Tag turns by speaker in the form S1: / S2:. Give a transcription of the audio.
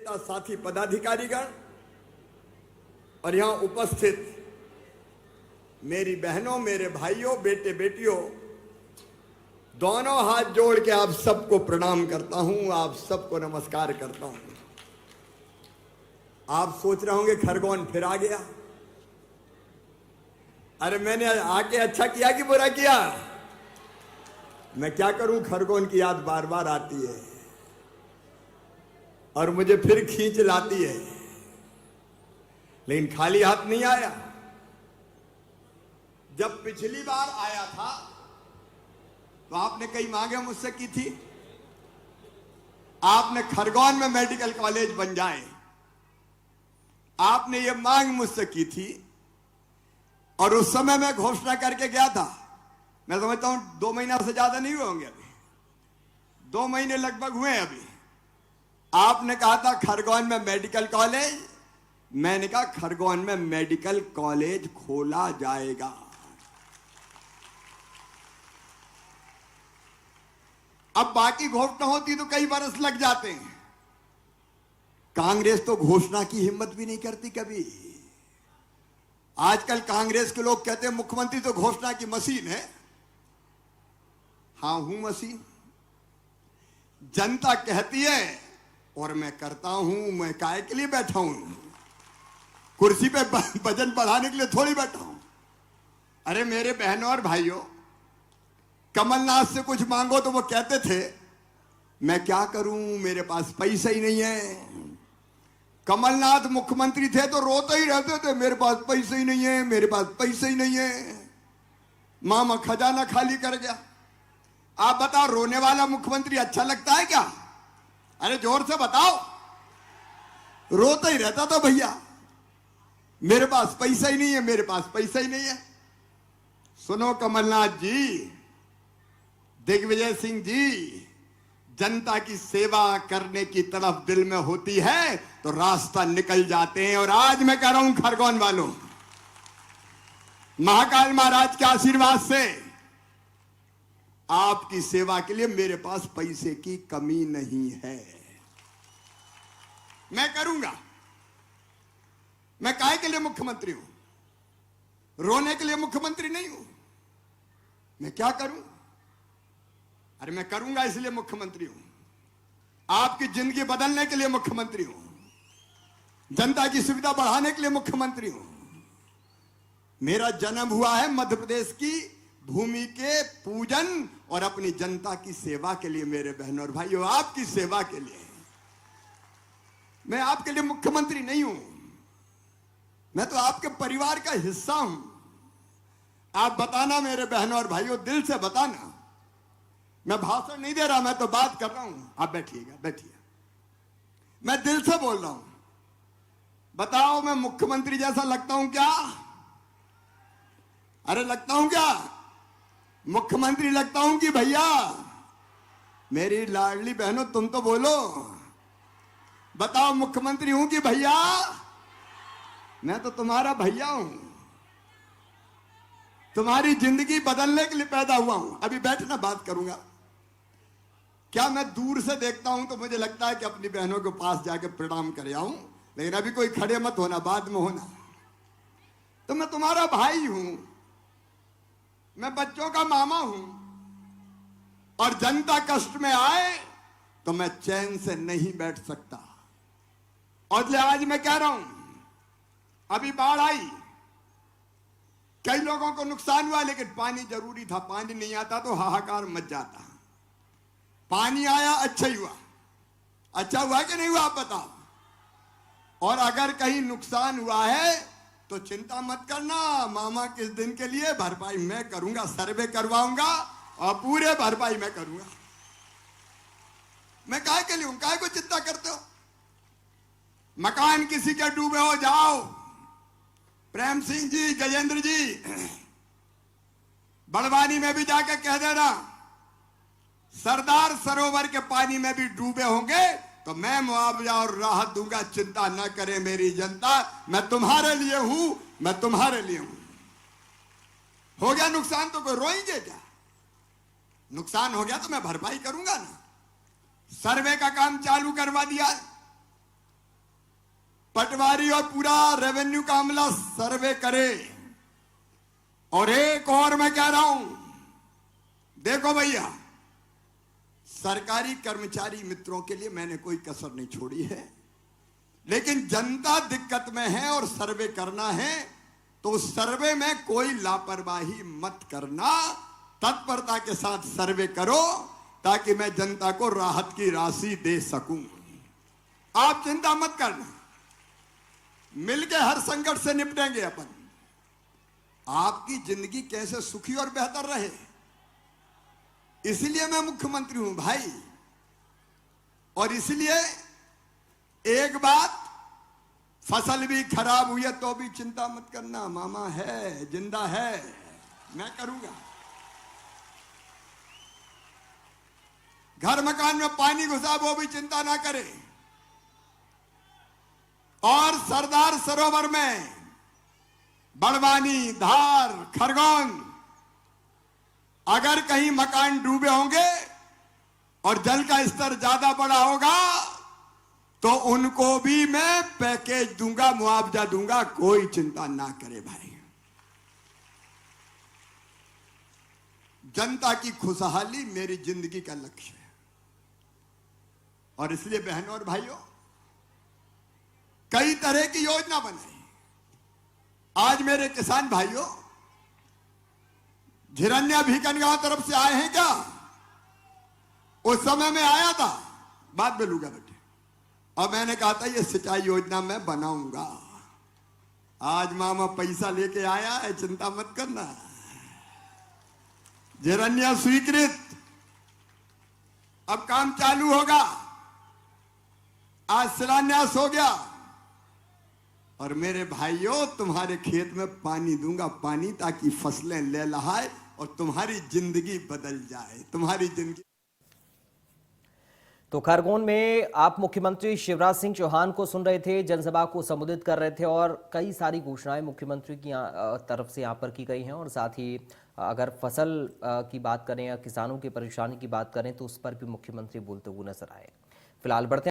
S1: नेता साथी पदाधिकारीगण और यहां उपस्थित मेरी बहनों, मेरे भाइयों, बेटे बेटियों, दोनों हाथ जोड़ के आप सबको प्रणाम करता हूं, आप सबको नमस्कार करता हूं। आप सोच रहे होंगे खरगोन फिर आ गया। अरे मैंने आके अच्छा किया कि बुरा किया? मैं क्या करूं, खरगोन की याद बार बार आती है और मुझे फिर खींच लाती है। लेकिन खाली हाथ नहीं आया। जब पिछली बार आया था तो आपने कई मांगे मुझसे की थी। आपने खरगोन में मेडिकल कॉलेज बन जाए, आपने ये मांग मुझसे की थी। और उस समय मैं घोषणा करके गया था। मैं समझता हूं 2 महीना से ज्यादा नहीं हुए होंगे, अभी 2 महीने लगभग हुए हैं अभी। आपने कहा था खरगोन में मेडिकल कॉलेज, मैंने कहा खरगोन में मेडिकल कॉलेज खोला जाएगा। अब बाकी घोषणा होती तो कई बरस लग जाते हैं। कांग्रेस तो घोषणा की हिम्मत भी नहीं करती कभी। आजकल कांग्रेस के लोग कहते हैं मुख्यमंत्री तो घोषणा की मशीन है। हां, हूं मशीन। जनता कहती है और मैं करता हूं। मैं काहे के लिए बैठा हूं? कुर्सी पे वजन बढ़ाने के लिए थोड़ी बैठा हूं। अरे मेरे बहनों और भाइयों, कमलनाथ से कुछ मांगो तो वो कहते थे मैं क्या करूं, मेरे पास पैसा ही नहीं है। कमलनाथ मुख्यमंत्री थे तो रोते ही रहते थे, मेरे पास पैसे ही नहीं है, मेरे पास पैसे ही नहीं है। मामा खजाना खाली कर गया। आप बताओ, रोने वाला मुख्यमंत्री अच्छा लगता है क्या? अरे जोर से बताओ। रोता ही रहता था भैया, मेरे पास पैसा ही नहीं है, मेरे पास पैसा ही नहीं है। सुनो कमलनाथ जी, दिग्विजय सिंह जी, जनता की सेवा करने की तरफ दिल में होती है तो रास्ता निकल जाते हैं। और आज मैं कह रहा हूं खरगोन वालों, महाकाल महाराज के आशीर्वाद से आपकी सेवा के लिए मेरे पास पैसे की कमी नहीं है। मैं करूंगा। मैं काहे के लिए मुख्यमंत्री हूं? रोने के लिए मुख्यमंत्री नहीं हूं। मैं क्या करूं? अरे मैं करूंगा, इसलिए मुख्यमंत्री हूं। आपकी जिंदगी बदलने के लिए मुख्यमंत्री हूं, जनता की सुविधा बढ़ाने के लिए मुख्यमंत्री हूं। मेरा जन्म हुआ है मध्य प्रदेश की भूमि के पूजन और अपनी जनता की सेवा के लिए। मेरे बहनों और भाइयों, आपकी सेवा के लिए। मैं आपके लिए मुख्यमंत्री नहीं हूं, मैं तो आपके परिवार का हिस्सा हूं। आप बताना मेरे बहनों और भाइयों, दिल से बताना। मैं भाषण नहीं दे रहा, मैं तो बात कर रहा हूं। आप बैठिएगा, बैठिए। मैं दिल से बोल रहा हूं। बताओ, मैं मुख्यमंत्री जैसा लगता हूं क्या? अरे लगता हूं क्या? मुख्यमंत्री लगता हूं कि भैया? मेरी लाडली बहनों, तुम तो बोलो। बताओ, मुख्यमंत्री हूं कि भैया? मैं तो तुम्हारा भैया हूं। तुम्हारी जिंदगी बदलने के लिए पैदा हुआ हूं। अभी बैठना, बात करूंगा। क्या मैं दूर से देखता हूं तो मुझे लगता है कि अपनी बहनों के पास जाके प्रणाम कर आऊं, लेकिन अभी कोई खड़े मत होना, बाद में होना। तो मैं तुम्हारा भाई हूं, मैं बच्चों का मामा हूं। और जनता कष्ट में आए तो मैं चैन से नहीं बैठ सकता। और आज मैं कह रहा हूं, अभी बाढ़ आई, कई लोगों को नुकसान हुआ, लेकिन पानी जरूरी था। पानी नहीं आता तो हाहाकार मच जाता। पानी आया, अच्छा ही हुआ। अच्छा हुआ कि नहीं हुआ, आप बताओ। और अगर कहीं नुकसान हुआ है तो चिंता मत करना, मामा किस दिन के लिए भरपाई मैं करूंगा। सर्वे करवाऊंगा और पूरे भरपाई मैं करूंगा। मैं काहे के लिए हूं? काहे को चिंता करते हो? मकान किसी के डूबे हो, जाओ प्रेम सिंह जी, गजेंद्र जी, बड़वानी में भी जाके कह देना, सरदार सरोवर के पानी में भी डूबे होंगे तो मैं मुआवजा और राहत दूंगा। चिंता न करे मेरी जनता, मैं तुम्हारे लिए हूं, मैं तुम्हारे लिए हूं। हो गया नुकसान तो कोई रोएंगे क्या? नुकसान हो गया तो मैं भरपाई करूंगा ना। सर्वे का काम चालू करवा दिया। पटवारी और पूरा रेवेन्यू का अमला सर्वे करे। और एक और मैं कह रहा हूं, देखो भैया, सरकारी कर्मचारी मित्रों के लिए मैंने कोई कसर नहीं छोड़ी है, लेकिन जनता दिक्कत में है और सर्वे करना है तो सर्वे में कोई लापरवाही मत करना, तत्परता के साथ सर्वे करो ताकि मैं जनता को राहत की राशि दे सकूं। आप चिंता मत करना, मिलकर हर संकट से निपटेंगे अपन। आपकी जिंदगी कैसे सुखी और बेहतर रहे, इसलिए मैं मुख्यमंत्री हूं भाई। और इसलिए एक बात, फसल भी खराब हुई है तो भी चिंता मत करना, मामा है, जिंदा है, मैं करूंगा। घर मकान में पानी घुसा वो भी चिंता ना करे। और सरदार सरोवर में बड़वानी, धार, खरगोन अगर कहीं मकान डूबे होंगे और जल का स्तर ज्यादा बड़ा होगा तो उनको भी मैं पैकेज दूंगा, मुआवजा दूंगा, कोई चिंता ना करे भाई। जनता की खुशहाली मेरी जिंदगी का लक्ष्य है। और इसलिए बहनों और भाइयों, कई तरह की योजना बनाई। आज मेरे किसान भाइयों झिरन्या भीकनगांव तरफ से आए हैं क्या? उस समय में आया था, बात मिलूंगा बेटे, और मैंने कहा था ये सिंचाई योजना मैं बनाऊंगा। आज मामा पैसा लेके आया है, चिंता मत करना, झिरन्या स्वीकृत, अब काम चालू होगा। आज शिलान्यास हो गया। और मेरे भाइयों, तुम्हारे खेत में पानी दूंगा, पानी, ताकि फसलें लहलहाए और तुम्हारी जिंदगी बदल जाए, तुम्हारी जिंदगी।
S2: तो खरगोन में आप मुख्यमंत्री शिवराज सिंह चौहान को सुन रहे थे, जनसभा को संबोधित कर रहे थे और कई सारी घोषणाएं मुख्यमंत्री की तरफ से यहाँ पर की गई हैं। और साथ ही अगर फसल की बात करें या किसानों की परेशानी की बात करें तो उस पर भी मुख्यमंत्री बोलते हुए नजर आए। फिलहाल बढ़ते